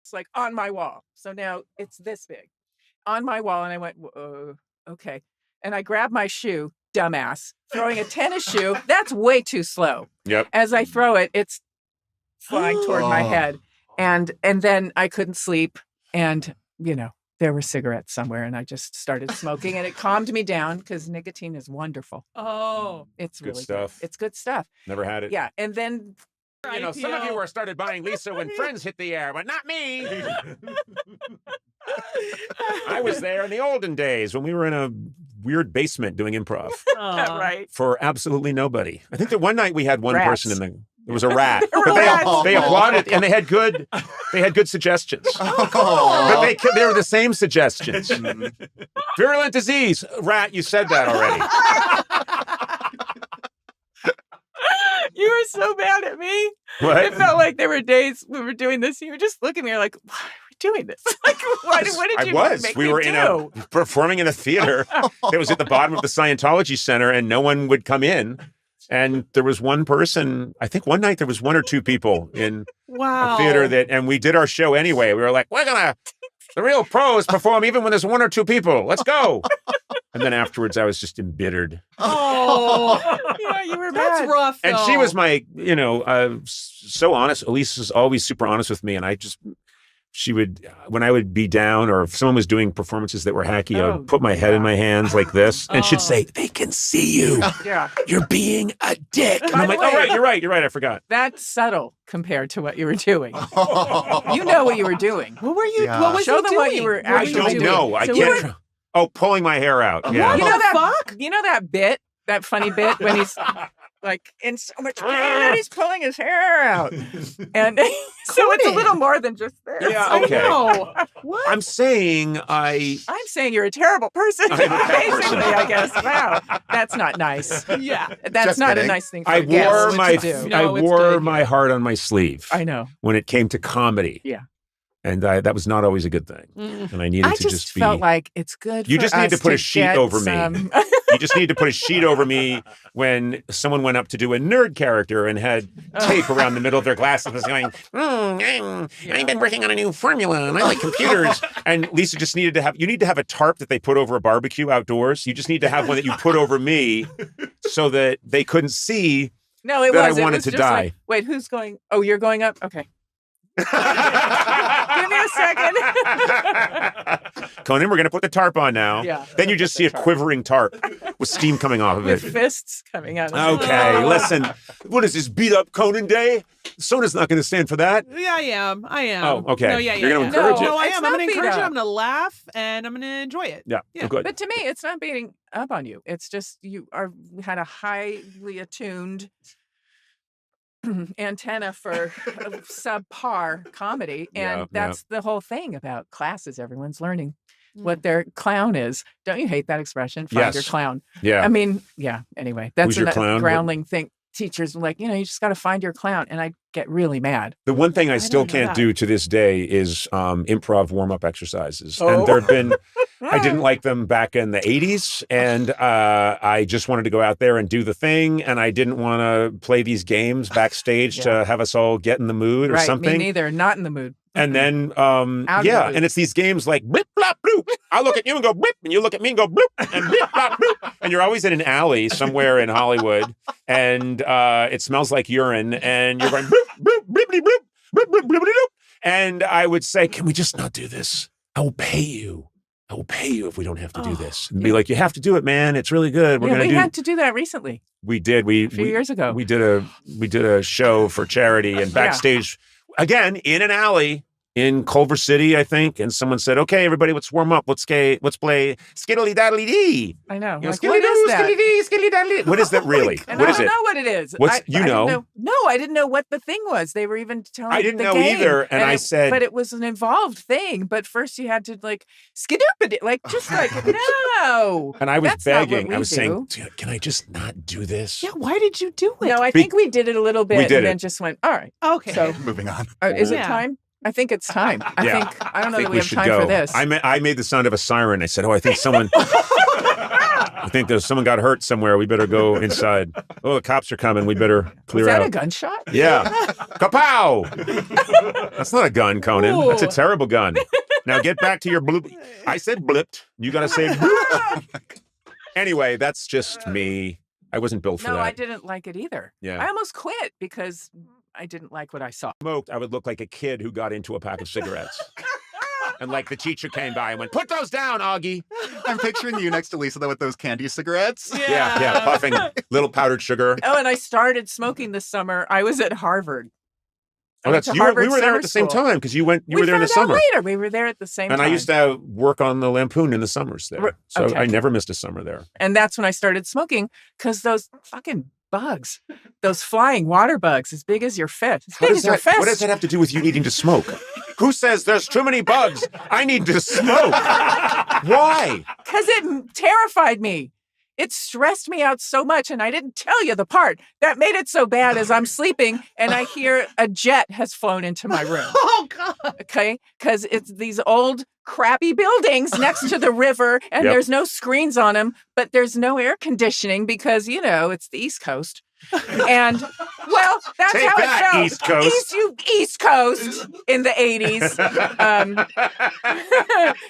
it's like on my wall. So now it's this big on my wall. And I went, okay. And I grabbed my shoe, dumbass, throwing a tennis shoe. That's way too slow. Yep. As I throw it, it's flying toward my head. And then I couldn't sleep. And, there were cigarettes somewhere, and I just started smoking, and it calmed me down because nicotine is wonderful. Oh, it's good really stuff. Good. It's good stuff. Never had it. Yeah, and then some of you started buying Lisa when Friends hit the air, but not me. I was there in the olden days when we were in a weird basement doing improv. Right. For absolutely nobody. I think that one night we had one Rats. person in there was a rat. There were But rats. they applauded, and they had good suggestions. But they were the same suggestions. Virulent disease. Rat, you said that already. You were so mad at me. What? It felt like there were days we were doing this. You were just looking at me like, why are we doing this? Like, what did you make we me were do? performing in a theater that was at the bottom of the Scientology Center, and no one would come in. And there was one person, I think one night there was one or two people in a theater and we did our show anyway. We were like, the real pros perform even when there's one or two people. Let's go. And then afterwards I was just embittered. Oh, Yeah, you were that's bad. rough. And though. she was my, so honest. Elise is always super honest with me. And she would, when I would be down or if someone was doing performances that were hacky, I would put my head in my hands like this and she'd say, they can see you. Yeah. You're being a dick. And By I'm the like, way- you're right. I forgot. That's subtle compared to what you were doing. You know what you were doing. What were you? Yeah. What was Show he them doing? what you were I actually don't doing. know. I So can't. Pulling my hair out. Yeah. What? You know that fuck? You know that bit, that funny bit when he's like in so much pain and he's pulling his hair out, and so it's a little more than just this. Yeah, I okay. know. What? I'm saying I'm saying you're a terrible person. I'm a bad Basically, person. I guess. Wow, that's not nice. Yeah. That's Just not kidding. a nice thing for I a guest wore to my do. No, it's wore good, my yeah. heart on my sleeve. I know. When it came to comedy. Yeah. And that was not always a good thing. And I needed I to just be. felt like it's good. You for just need to us put a sheet get over me. some- You just need to put a sheet over me when someone went up to do a nerd character and had tape around the middle of their glasses and was going, I've been working on a new formula and I like computers. And Lisa just needed to you need to have a tarp that they put over a barbecue outdoors. You just need to have one that you put over me so that they couldn't see. No, it that was. I wanted it was to just die. Like, wait, who's going? Oh, you're going up. Okay. Give me a second. Conan, we're going to put the tarp on now. Yeah. Then you just see a quivering tarp with steam coming off of With it. fists coming out. Of it. Okay, listen. What is this, beat up Conan Day? Sona's not going to stand for that. Yeah, I am. Oh, okay. No, yeah, You're yeah. gonna yeah. encourage it? No, I It's am. I'm not going to beat encourage it. up. I'm going to laugh and I'm going to enjoy it. Yeah, Yeah. good. But to me, it's not beating up on you. It's just you had a highly attuned antenna for subpar comedy, and Yeah, that's the whole thing about classes. Everyone's learning what their clown is. Don't you hate that expression? Find your Yes. clown. Yeah. I mean, yeah. Anyway, that's Who's your a clown? groundling thing. Teachers were like, you just got to find your clown, and I get really mad. The one thing I still don't know can't that. do to this day is improv warm-up exercises. Oh. And there have been, I didn't like them back in the 80s. And I just wanted to go out there and do the thing. And I didn't want to play these games backstage Yeah. to have us all get in the mood or Right, something. me neither. Not in the mood. And then, Out of the loop. and it's these games like blip, blop, bloop. I look at you and go blip, and you look at me and go bloop, and blip, blop, bloop. And you're always in an alley somewhere in Hollywood, and it smells like urine, and you're going bloop, bloop, blippity, bloop, bloop, bloop, blippity, bloop. And I would say, can we just not do this? I will pay you. I will pay you if we don't have to do this. And be like, you have to do it, man. It's really good. We're Yeah, gonna we do. had to do that recently, We did. a few years ago. We did a show for charity and backstage again in an alley in Culver City, I think. And someone said, "Okay, everybody, let's warm up. Let's play skiddly daddly dee." I know. You know, Like, what is that? skiddly daddly. What is that really? And What I is don't it? know what it is. What's- I you didn't know? No, I didn't know what the thing was. They were even telling I didn't the know game. either, and I said- but it was an involved thing. But first you had to like skidoopity, like just like no. And I was That's not what begging. we I was do. saying, "Dude, can I just not do this?" Yeah, why did you do it? No, I think we did it a little bit, We did and then it. just went. All right. Okay. So Moving on. is it Yeah. time? I think it's time. I Yeah. think I don't know I think that we have should time go. for this. I made the sound of a siren. I said, "Oh, I think someone." I think there's someone got hurt somewhere. We better go inside. Oh, the cops are coming. We better clear Was that out. a gunshot? Yeah. Kapow! That's not a gun, Conan. Ooh. That's a terrible gun. Now get back to your bloop. I said blipped. You got to say bloop. Anyway, that's just me. I wasn't built for No, that. I didn't like it either. Yeah. I almost quit because I didn't like what I saw. Smoked, I would look like a kid who got into a pack of cigarettes. And like the teacher came by and went, put those down, Augie. I'm picturing you next to Lisa, though, with those candy cigarettes. Yeah, puffing little powdered sugar. Oh, and I started smoking this summer. I was at Harvard. Oh, that's we were there at the same time because you were there in the summer. Later, we were there at the same time. And I used to work on the Lampoon in the summers there. So Okay. I never missed a summer there. And that's when I started smoking because those fucking bugs, those flying water bugs, as big as your fist. As big as your fist. What does that have to do with you needing to smoke? Who says there's too many bugs? I need to smoke. Why? Because it terrified me. It stressed me out so much, and I didn't tell you the part that made it so bad as I'm sleeping and I hear a jet has flown into my room. Oh, God. Okay? Because it's these old crappy buildings next to the river, and Yep. there's no screens on them, but there's no air conditioning because, it's the East Coast. And, well, that's Take how that, it felt. East Coast. East Coast in the 80s.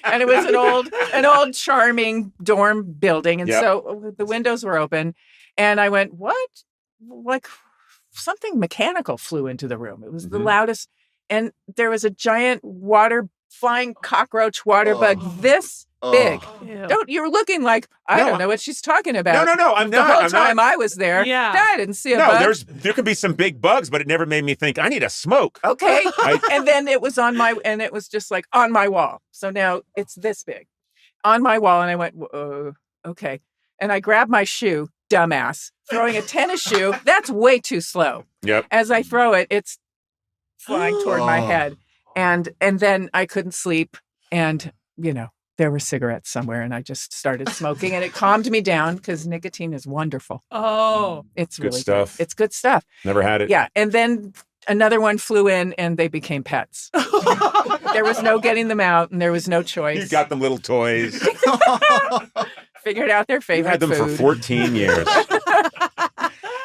And it was an old charming dorm building. And Yep. so the windows were open. And I went, what? Like something mechanical flew into the room. It was the Mhm. loudest. And there was a giant flying cockroach water bug this big. You were looking like, I don't know what she's talking about. No, I'm The not. whole I'm time not. I was there, Yeah. I didn't see a No, bug. there could be some big bugs, but it never made me think I need a smoke. Okay. I- And then it was it was just like on my wall. So now it's this big on my wall. And I went, okay. And I grabbed my shoe, dumbass, throwing a tennis shoe. That's way too slow. Yep. As I throw it, it's flying toward my Oh. head. And then I couldn't sleep. And, there were cigarettes somewhere and I just started smoking and it calmed me down because nicotine is wonderful. Oh. It's Good really stuff. Good. It's good stuff. Never had it. Yeah. And then another one flew in and they became pets. There was no getting them out and there was no choice. You got them little toys. Figured out their You favorite had them for food. 14 years.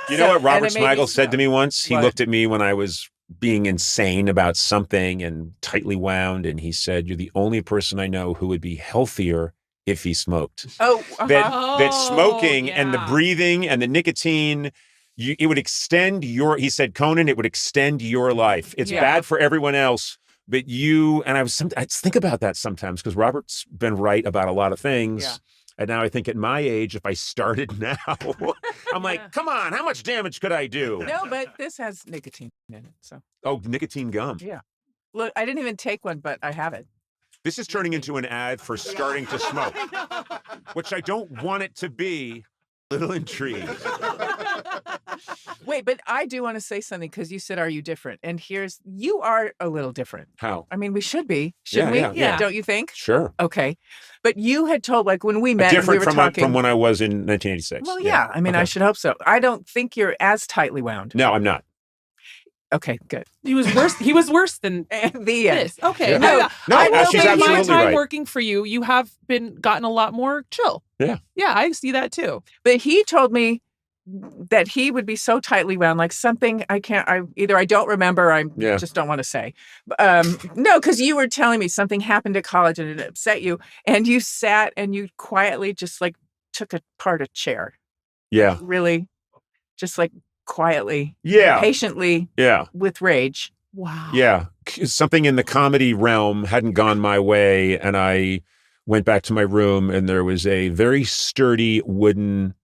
You know what Robert and it made me Smigel said to me once? He What? looked at me when I was being insane about something and tightly wound, and he said, "You're the only person I know who would be healthier if he smoked." Oh, That smoking Oh, and the yeah. breathing and the nicotine, it would extend he said, Conan, it would extend your life. It's Yeah. bad for everyone else, but I think about that sometimes because Robert's been right about a lot of things. Yeah. And now I think at my age, if I started now, I'm like, Yeah. come on, how much damage could I do? No, but this has nicotine in it. So Oh, nicotine gum. Yeah. look, I didn't even take one, but I have it. This is turning into an ad for starting to smoke, which I don't want it to be. Little intrigued. Wait, but I do want to say something because you said, "Are you different?" And you are a little different. How? I mean, we should be, shouldn't Yeah, we? yeah. Don't you think? Sure. Okay, but you had told when we met, and we Different were from talking. from when I was in 1986. Well, yeah. I mean, I Okay. should hope so. I don't think you're as tightly wound. No, I'm not. Okay, good. He was worse. He was worse than And the end. this. Okay. Yeah. No, No, I will she's say in my absolutely time right. working for you, you have gotten a lot more chill. Yeah. Yeah, I see that too. But he told me that he would be so tightly wound, like something I don't remember, or I Yeah. just don't want to say. No, because you were telling me something happened at college and it upset you, and you sat and you quietly just like took apart a chair, Yeah. really, just like quietly, Yeah. patiently, Yeah. with rage. Wow. Yeah. Something in the comedy realm hadn't gone my way, and I went back to my room, and there was a very sturdy wooden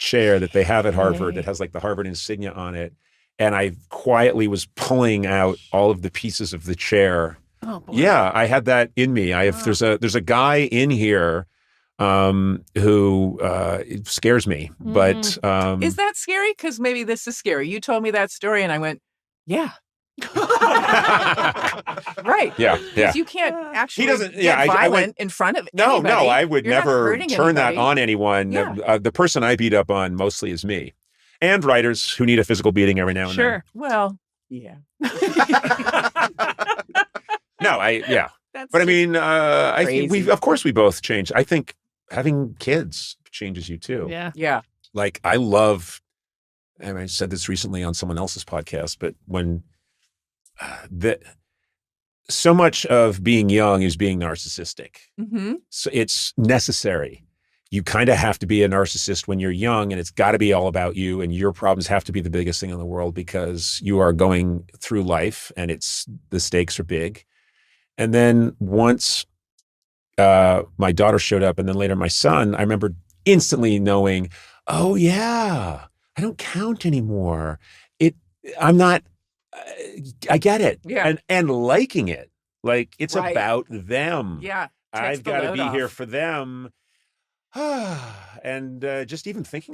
chair that they have at Harvard that has like the Harvard insignia on it. And I quietly was pulling out all of the pieces of the chair. Oh boy. Yeah, I had that in me. There's a guy in here who it scares me, but Is that scary? Because maybe this is scary. You told me that story, and I went, "Yeah, right." yeah, yeah. 'Cause you can't actually doesn't- get yeah, I violent went- in front of No, anybody. I would You're not never hurting turn that anybody. on anyone. Yeah. The person I beat up on mostly is me, and writers who need a physical beating every now and Sure. Well, yeah. then. No, yeah. That's But I mean, I think crazy. of course we both changed. I think having kids changes you too. Yeah. Yeah. Like I love, and I said this recently on someone else's podcast, but when so much of being young is being narcissistic. Mm-hmm. So it's necessary. You kind of have to be a narcissist when you're young, and it's got to be all about you, and your problems have to be the biggest thing in the world because you are going through life and the stakes are big. And then once my daughter showed up and then later my son, I remember instantly knowing, oh yeah, I don't count anymore. I'm not, I get it. Yeah. And liking it. Like it's Right. about them. Yeah. I've Takes the got to load be here off. for them. And just even thinking